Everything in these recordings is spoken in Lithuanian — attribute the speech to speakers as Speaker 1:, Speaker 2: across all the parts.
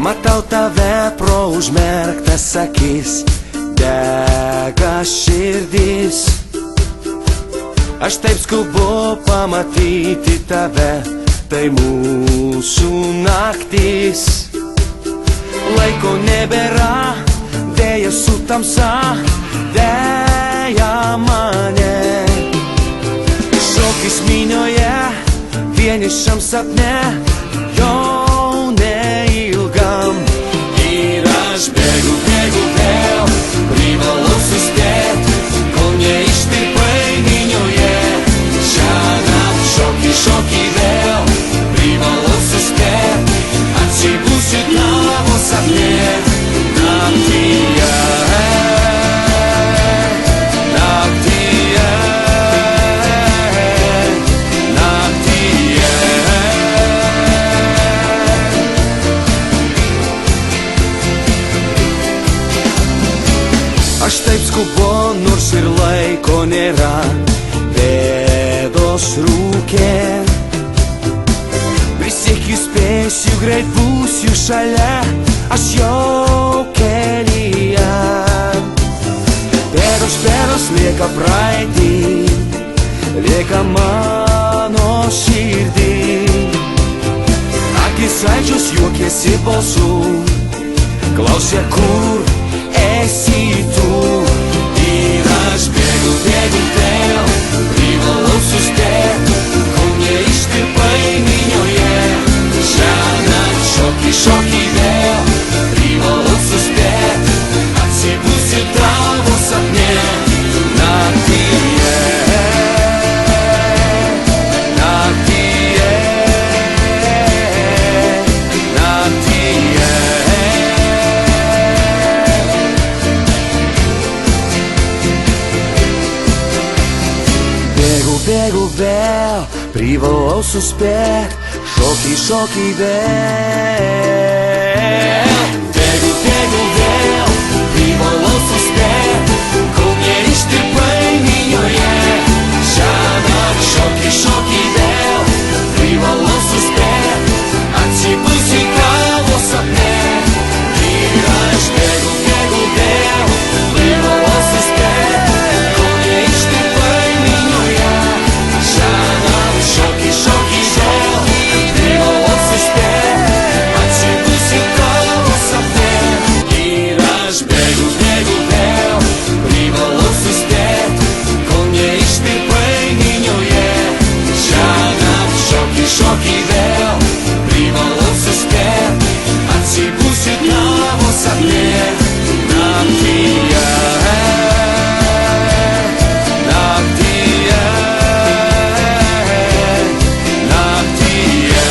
Speaker 1: Matau tave pro užmerktas akis, dega širdis. Aš taip skubu pamatyti tave, tai mūsų naktis. Laiko nebėra, dėja su tamsa, dėja mane. Šokis minioje, vienišam sapne, jau neilgam. Ir aš bėgu vėl, privalau suspėt, kol neištirpai minioje. Šiandien šoki vėl, privalau suspėt, atsibusiu tavo sapne. Naktyje, naktyje, naktyje. Aš taip skubu, nors ir laiko nėra, pėdos rūkė. Prisiekiu, spėsiu, greit būsiu šalia, aš jau kelyje. Pėdos lieka praeitį, lieka mano širdį. Akis aidžios, juokiesi balsu, klausia, kur esi tu. Ir aš bėgu vėl, privalau suspėt, kol neištirpai minioje. Šiandien šoki vėl, privalau suspėt, atsibusiu tavo sapne. Naktyje, naktyje, naktyje. Bėgu vėl, privalau suspėt, šoki vėl. Bėgu vėl, privalau suspėt, kol neištirpai minioje. Šiandien šoki vėl, privalau suspėt, atsibusiu tavo sapne. Ir aš bėgu vėl, privalau suspėt, kol neištirpai minioje. Šiandien šoki vėl, privalau suspėt, atsibusiu tavo sapne. Ir aš bėgu vėl, privalau suspėt, kol neištirpai minioje. Šiandien šoki vėl, privalau suspėt, atsibusiu tavo sapne. Naktyje, naktyje, naktyje.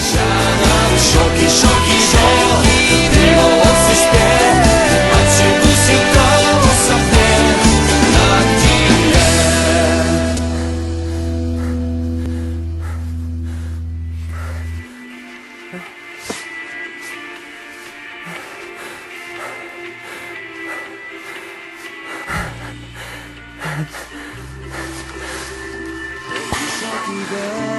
Speaker 1: Šiandien šoki vėl, privalau suspėt, atsibusiu tavo sapne. Naktyje. Šoki vėl.